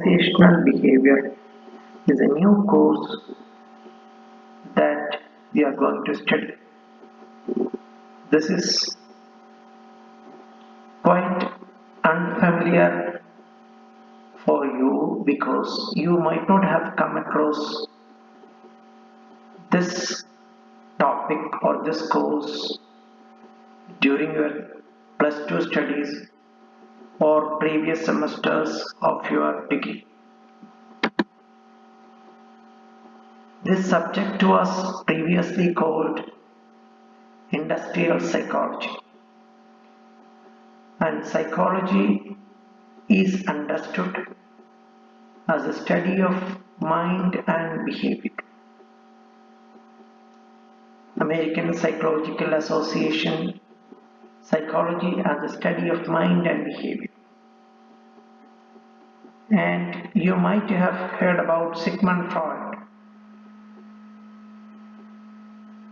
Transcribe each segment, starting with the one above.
organizational behavior is a new course that we are going to study. This is quite unfamiliar for you because you might not have come across this topic or this course during your plus 2 studies or previous semesters of your degree. This subject was previously called industrial psychology, and psychology is understood as a study of mind and behavior. American Psychological Association, psychology as a study of mind and behavior. And you might have heard about Sigmund Freud.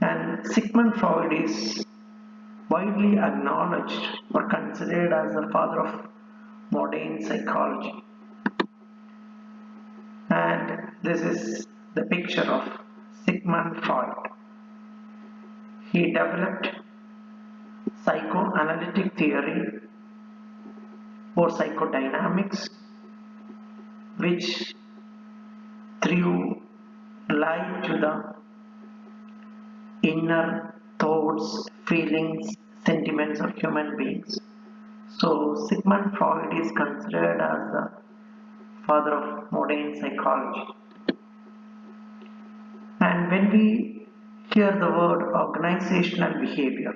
And Sigmund Freud is widely acknowledged or considered as the father of modern psychology. And this is the picture of Sigmund Freud. He developed psychoanalytic theory or psychodynamics, which threw light to the inner thoughts, feelings, sentiments of human beings. So Sigmund Freud is considered as the father of modern psychology. And when we hear the word organizational behavior,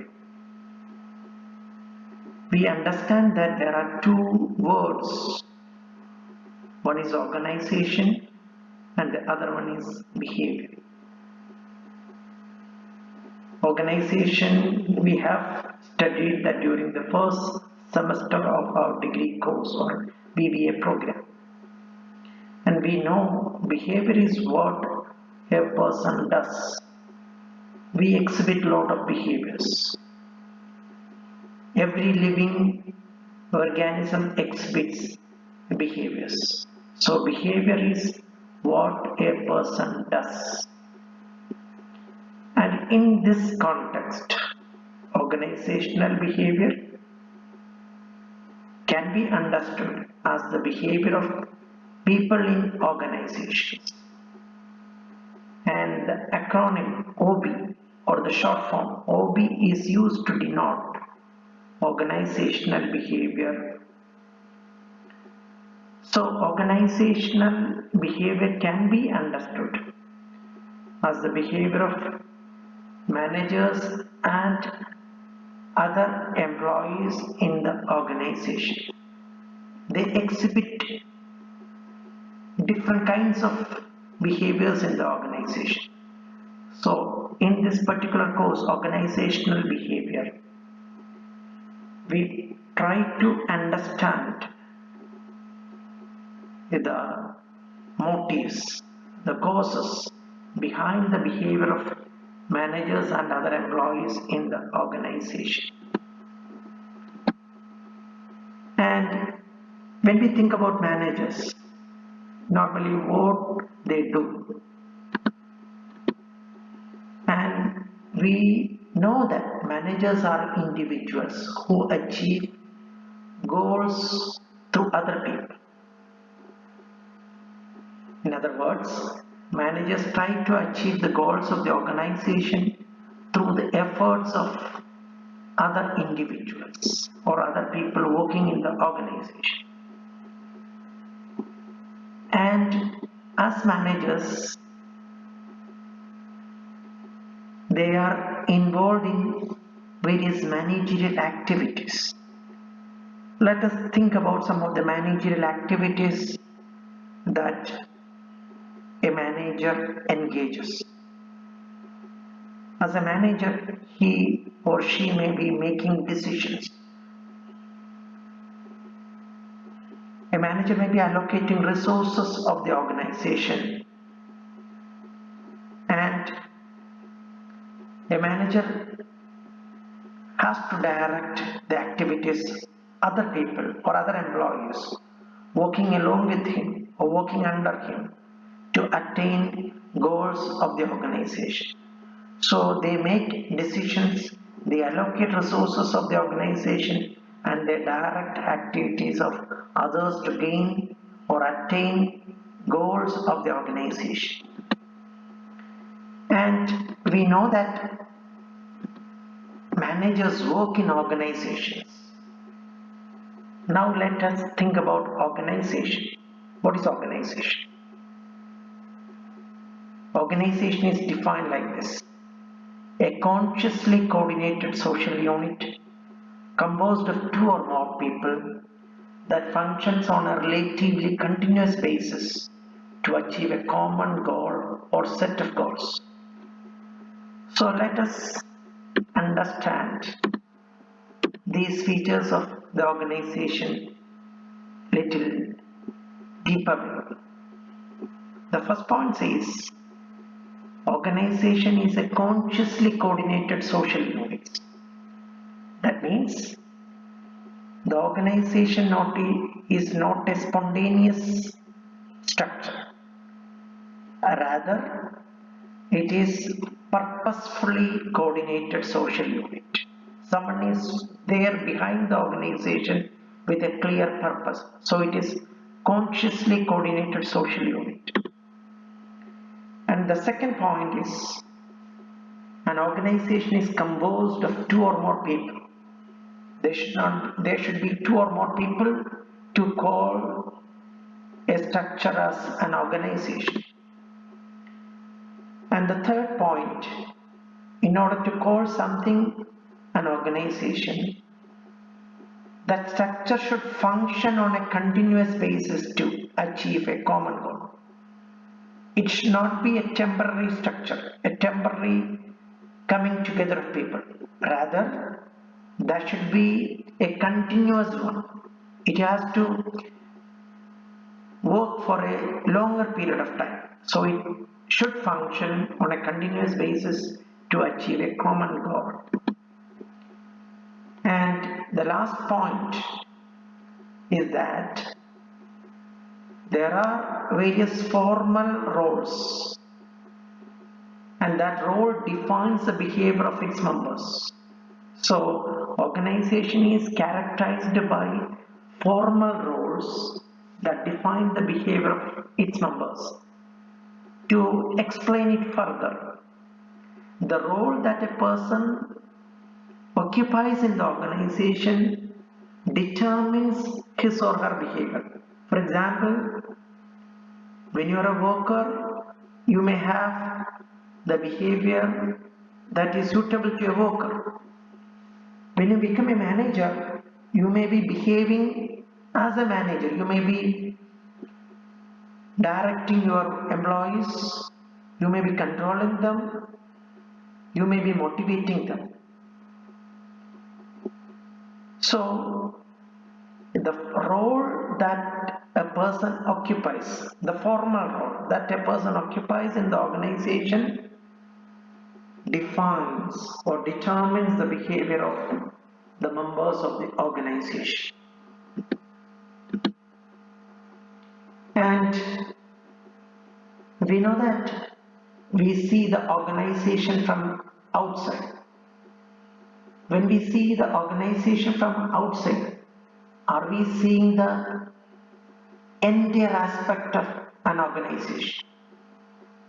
we understand that there are two words. One is organization and the other one is behavior. Organization, we have studied that during the first semester of our degree course or BBA program. And we know behavior is what a person does. We exhibit a lot of behaviors. Every living organism exhibits behaviors. So behavior is what a person does. And in this context, organizational behavior can be understood as the behavior of people in organizations. And the acronym OB or the short form OB is used to denote organizational behavior. So organizational behavior can be understood as the behavior of managers and other employees in the organization. They exhibit different kinds of behaviors in the organization. So in this particular course, organizational behavior, we try to understand the motives, the causes behind the behavior of managers and other employees in the organization. And when we think about managers, normally what they do, and we know that managers are individuals who achieve goals through other people. In other words, managers try to achieve the goals of the organization through the efforts of other individuals or other people working in the organization. And as managers, they are involved in various managerial activities. Let us think about some of the managerial activities that a manager engages. As a manager, he or she may be making decisions. A manager may be allocating resources of the organization, and a manager has to direct the activities other people or other employees working along with him or working under him to attain goals of the organization. So they make decisions, they allocate resources of the organization, and they direct activities of others to gain or attain goals of the organization. And we know that managers work in organizations. Now let us think about organization. What is organization? Organization is defined like this: a consciously coordinated social unit composed of two or more people that functions on a relatively continuous basis to achieve a common goal or set of goals. So let us understand these features of the organization little deeper. The first point says organization is a consciously coordinated social unit. That means the organization is not a spontaneous structure. Rather, it is purposefully coordinated social unit. Someone is there behind the organization with a clear purpose. So it is consciously coordinated social unit. And the second point is an organization is composed of two or more people. There should be two or more people to call a structure as an organization. And the third point, in order to call something an organization, that structure should function on a continuous basis to achieve a common goal. It should not be a temporary structure, a temporary coming together of people. Rather, that should be a continuous one. It has to work for a longer period of time. So it should function on a continuous basis to achieve a common goal. And the last point is that there are various formal roles, and that role defines the behavior of its members. So organization is characterized by formal roles that define the behavior of its members. To explain it further, the role that a person occupies in the organization determines his or her behavior. For example, when you are a worker, you may have the behavior that is suitable to a worker. When you become a manager, you may be behaving as a manager. You may be directing your employees, you may be controlling them, you may be motivating them. So, the role that a person occupies, the formal role that a person occupies in the organization defines or determines the behavior of the members of the organization. And we know that we see the organization from outside. When we see the organization from outside, are we seeing the entire aspect of an organization?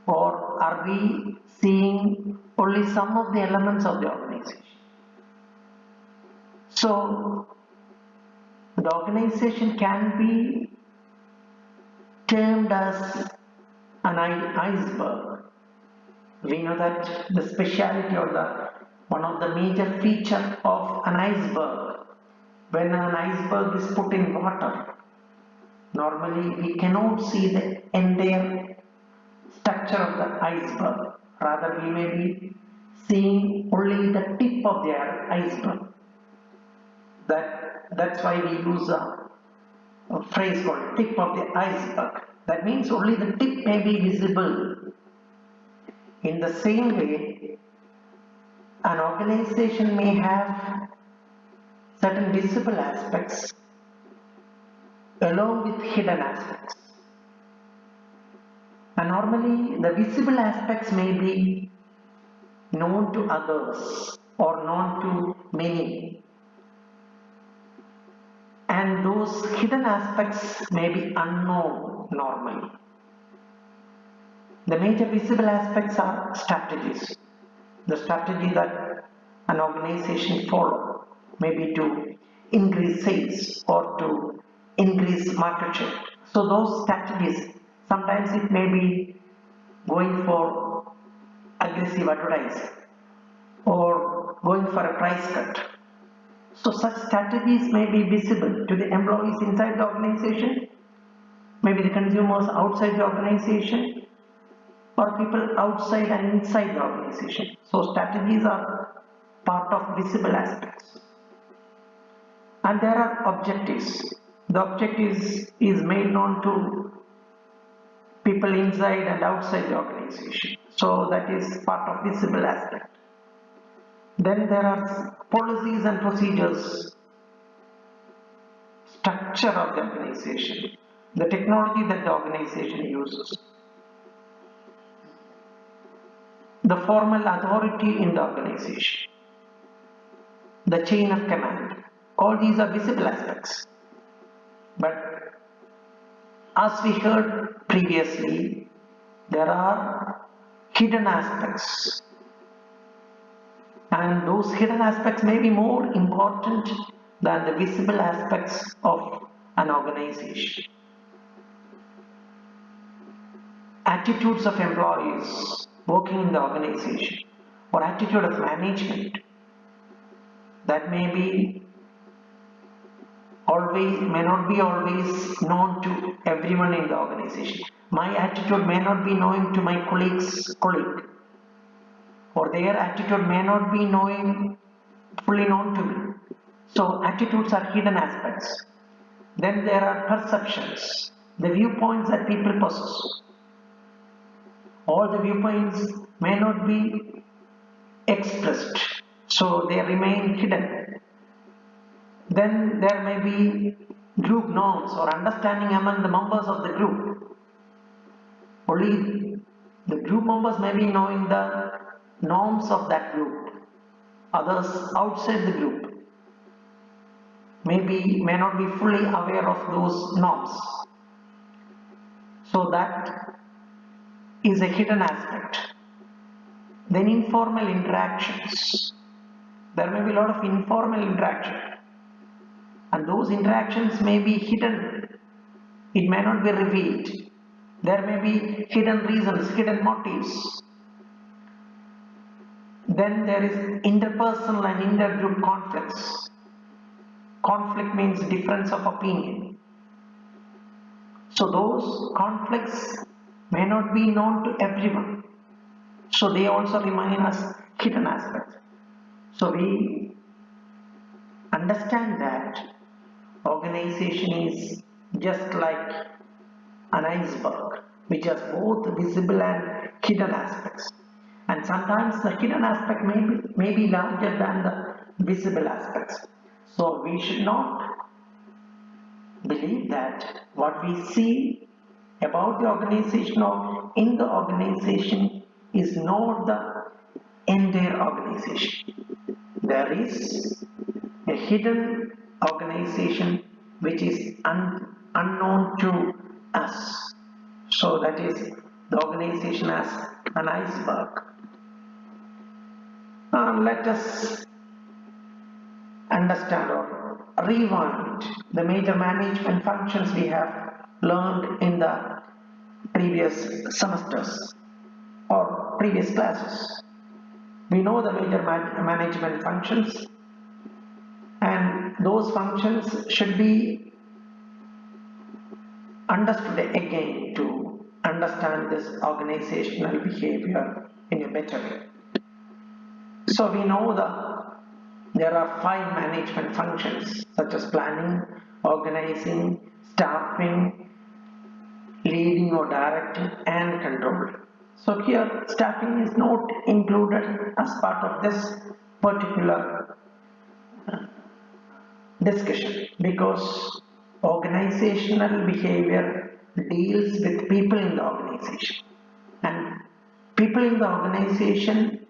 Or are we seeing only some of the elements of the organization? So, the organization can be termed as an iceberg. We know that the speciality or one of the major features of an iceberg, when an iceberg is put in water, normally we cannot see the entire structure of the iceberg. Rather, we may be seeing only the tip of the iceberg. That's why we use a phrase called tip of the iceberg. That means only the tip may be visible. In the same way, an organization may have certain visible aspects along with hidden aspects. And normally the visible aspects may be known to others or known to many, and those hidden aspects may be unknown normally. The major visible aspects are strategies. The strategy that an organization follow may be to increase sales or to increase market share. So those strategies, sometimes it may be going for aggressive advertising or going for a price cut. So such strategies may be visible to the employees inside the organization, maybe the consumers outside the organization, or people outside and inside the organization. So strategies are part of visible aspects. And there are objectives. The objectives is made known to people inside and outside the organization. So that is part of visible aspect. Then there are policies and procedures, structure of the organization, the technology that the organization uses, the formal authority in the organization, the chain of command. All these are visible aspects. But as we heard previously, there are hidden aspects. And those hidden aspects may be more important than the visible aspects of an organization. Attitudes of employees working in the organization or attitude of management that may not be always known to everyone in the organization. My attitude may not be known to my colleague, or their attitude may not be fully known to me. So attitudes are hidden aspects. Then there are perceptions, the viewpoints that people possess. All the viewpoints may not be expressed, so they remain hidden. Then there may be group norms or understanding among the members of the group. Only the group members may be knowing the norms of that group. Others outside the group may not be fully aware of those norms. So that is a hidden aspect. Then informal interactions. There may be a lot of informal interaction, and those interactions may be hidden. It may not be revealed. There may be hidden reasons, hidden motives. Then there is interpersonal and intergroup conflicts. Conflict means difference of opinion. So those conflicts may not be known to everyone. So they also remain as hidden aspects. So we understand that organization is just like an iceberg, which has both visible and hidden aspects. And sometimes the hidden aspect may be larger than the visible aspects. So we should not believe that what we see about the organization or in the organization is not the entire organization. There is a hidden organization which is unknown to us. So that is the organization as an iceberg. Let us understand or rewind the major management functions we have learned in the previous semesters or previous classes. We know the major management functions, and those functions should be understood again to understand this organizational behavior in a better way. So we know there are 5 management functions such as planning, organizing, staffing, leading or directing, and controlling. So here staffing is not included as part of this particular discussion because Organizational behavior deals with people in the organization, and people in the organization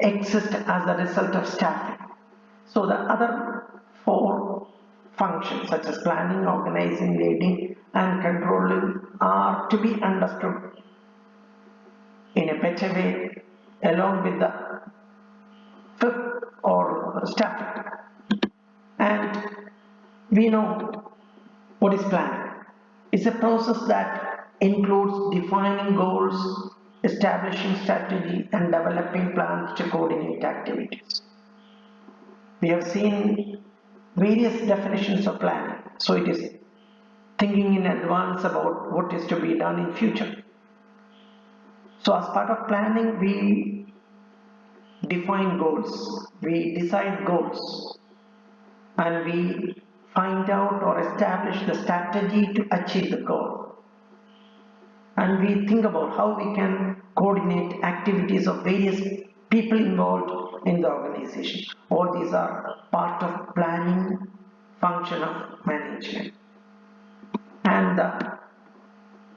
exist as a result of staffing. So the other four functions such as planning, organizing, leading and controlling are to be understood in a better way along with the fifth or staffing. And we know what is planning. It's a process that includes defining goals, establishing strategy and developing plans to coordinate activities. We have seen various definitions of planning. So it is thinking in advance about what is to be done in future. So as part of planning, we define goals, we decide goals, and we find out or establish the strategy to achieve the goal. And we think about how we can coordinate activities of various people involved in the organization. All these are part of planning function of management. And the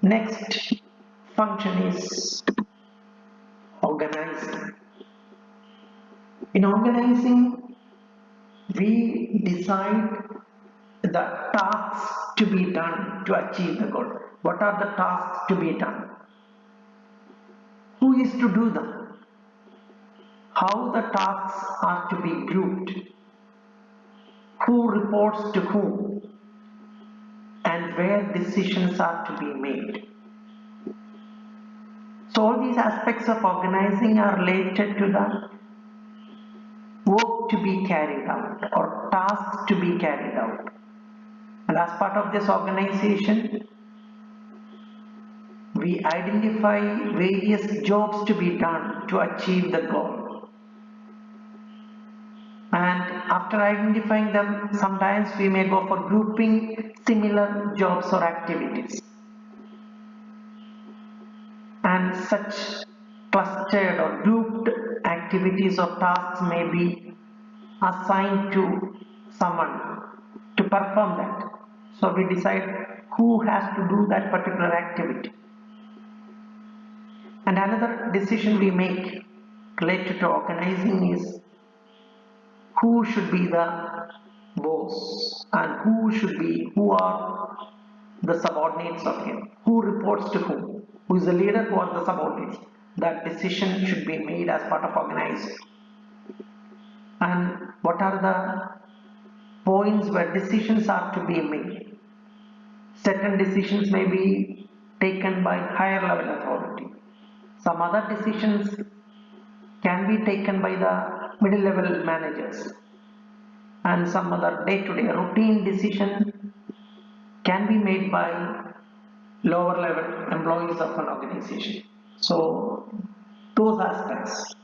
next function is organizing. In organizing, we decide the tasks to be done to achieve the goal. What are the tasks to be done? Who is to do them? How the tasks are to be grouped? Who reports to whom? And where decisions are to be made. So all these aspects of organizing are related to the work to be carried out or tasks to be carried out. And as part of this organization, we identify various jobs to be done to achieve the goal. And after identifying them, sometimes we may go for grouping similar jobs or activities. And such clustered or grouped activities or tasks may be assigned to someone to perform that. So we decide who has to do that particular activity. And another decision we make related to organizing is who should be the boss and who are the subordinates of him, who reports to who is the leader, who are the subordinates. That decision should be made as part of organizing. And what are the points where decisions are to be made? Certain decisions may be taken by higher level authority. Some other decisions can be taken by the middle level managers, and some other day-to-day routine decision can be made by lower level employees of an organization. So those aspects,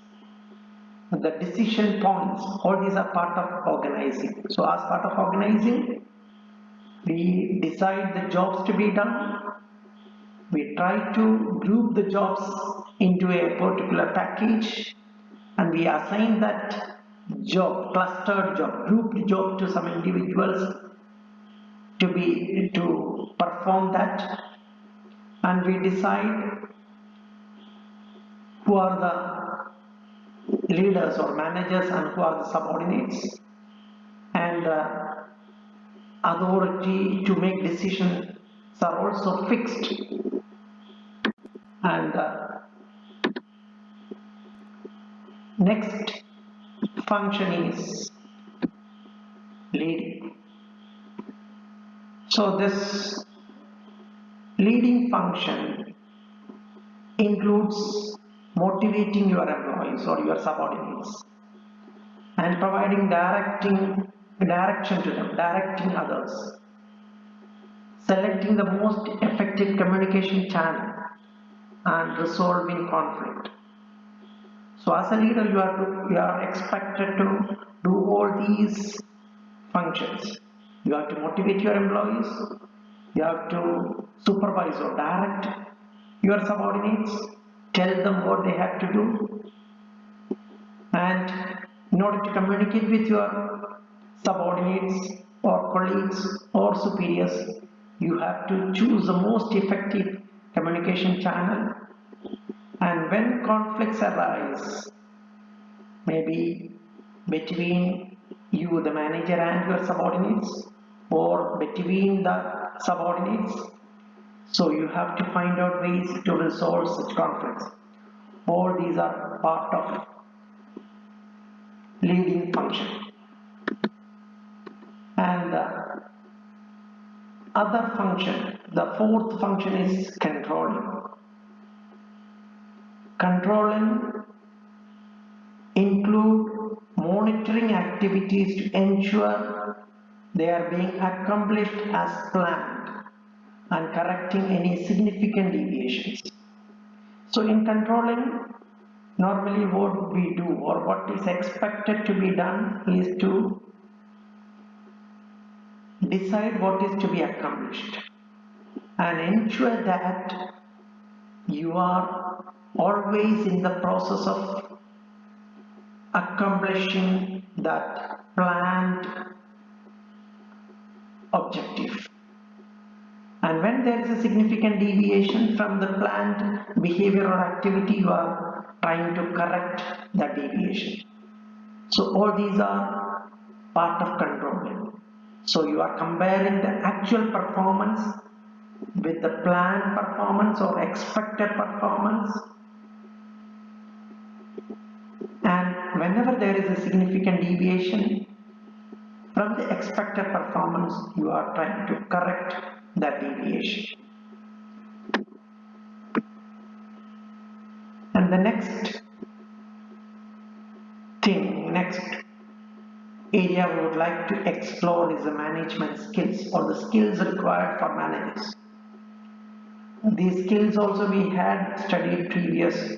the decision points, all these are part of organizing. So as part of organizing, we decide the jobs to be done. We try to group the jobs into a particular package, and we assign that job, clustered job, grouped job to some individuals to perform that, and we decide who are the leaders or managers and who are the subordinates, and authority to make decisions are also fixed. And next function is leading. So this leading function includes motivating your employees or your subordinates and providing direction to them, directing others, selecting the most effective communication channel and resolving conflict. So as a leader, you are expected to do all these functions. You have to motivate your employees, you have to supervise or direct your subordinates, tell them what they have to do, and in order to communicate with your subordinates, or colleagues or superiors, you have to choose the most effective communication channel. And when conflicts arise, maybe between you, the manager, and your subordinates, or between the subordinates, so you have to find out ways to resolve such conflicts. All these are part of leading function. And the other function, the fourth function is controlling. Controlling include monitoring activities to ensure they are being accomplished as planned and correcting any significant deviations. So in controlling, normally what we do or what is expected to be done is to decide what is to be accomplished and ensure that you are always in the process of accomplishing that planned objective. And when there is a significant deviation from the planned behavior or activity, you are trying to correct that deviation. So all these are part of controlling. So you are comparing the actual performance with the planned performance or expected performance, and whenever there is a significant deviation from the expected performance, you are trying to correct that deviation. And the next area we would like to explore is the management skills or the skills required for managers. These skills also we had studied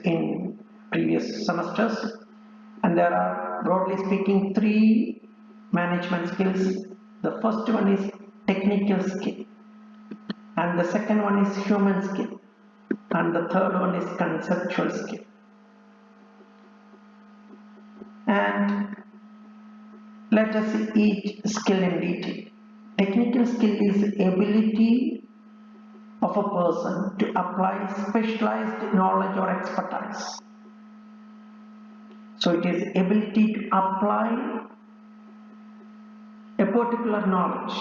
in previous semesters, and there are, broadly speaking, three management skills. The first one is technical skill, and the second one is human skill, and the third one is conceptual skill. And let us see each skill in detail. Technical skill is ability of a person to apply specialized knowledge or expertise. So it is ability to apply a particular knowledge.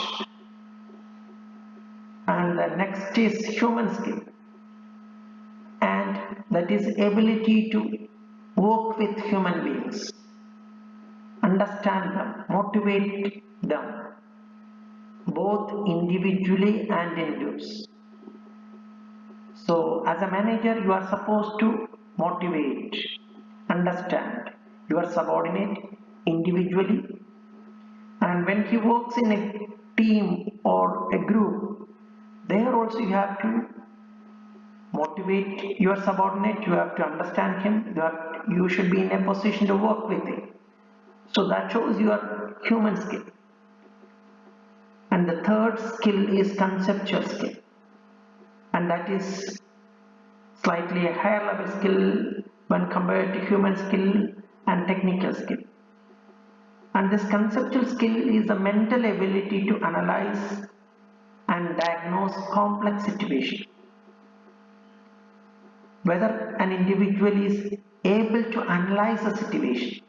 And the next is human skill, and that is ability to work with human beings, understand them, motivate them, both individually and in groups. So as a manager, you are supposed to motivate, understand your subordinate individually, and when he works in a team or a group, there also you have to motivate your subordinate, you have to understand him, you should be in a position to work with him. So that shows your human skill. And the third skill is conceptual skill, and that is slightly a higher level skill when compared to human skill and technical skill. And this conceptual skill is the mental ability to analyze and diagnose complex situations. Whether an individual is able to analyze a situation,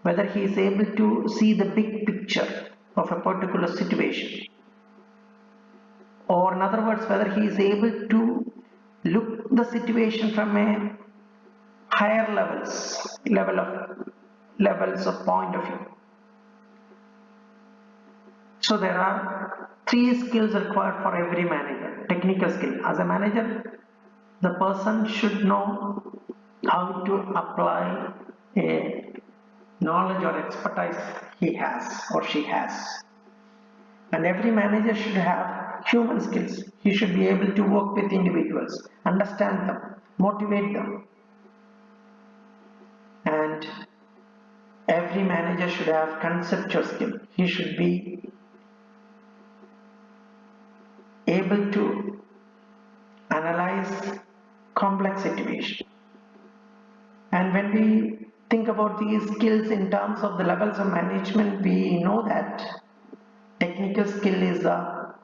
whether he is able to see the big picture of a particular situation, or in other words, whether he is able to look the situation from a higher levels of point of view. So there are three skills required for every manager. Technical skill. As a manager, the person should know how to apply a knowledge or expertise he has or she has. And every manager should have human skills. He should be able to work with individuals, understand them, motivate them. And every manager should have conceptual skill. He should be able to analyze complex situations. And when we think about these skills in terms of the levels of management, we know that technical skill is the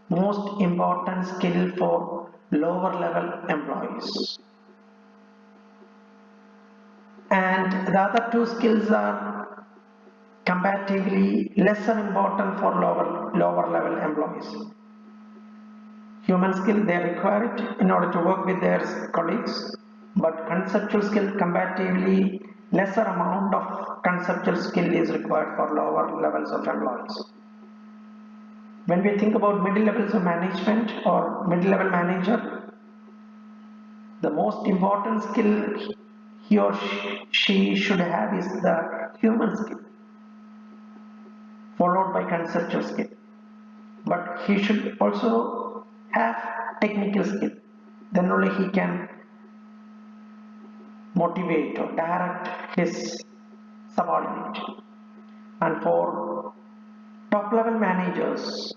most important skill for lower level employees. And the other two skills are comparatively lesser important for lower level employees. Human skill, they require it in order to work with their colleagues, but conceptual skill, comparatively lesser amount of conceptual skill is required for lower levels of employees. When we think about middle levels of management or middle level manager, the most important skill he or she should have is the human skill, followed by conceptual skill. But he should also have technical skill. Then only he can motivate or direct his subordinate. And for top level managers,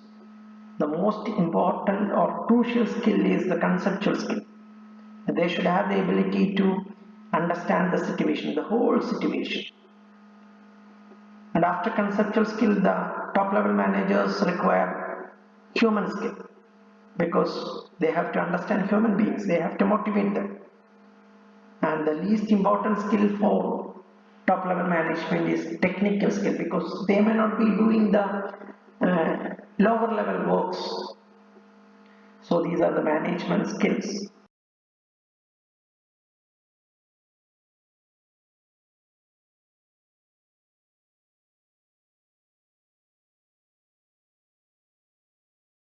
the most important or crucial skill is the conceptual skill. They should have the ability to understand the situation, the whole situation. And after conceptual skill, the top level managers require human skill because they have to understand human beings, they have to motivate them. And the least important skill for top level management is technical skill because they may not be doing the lower level works. So these are the management skills.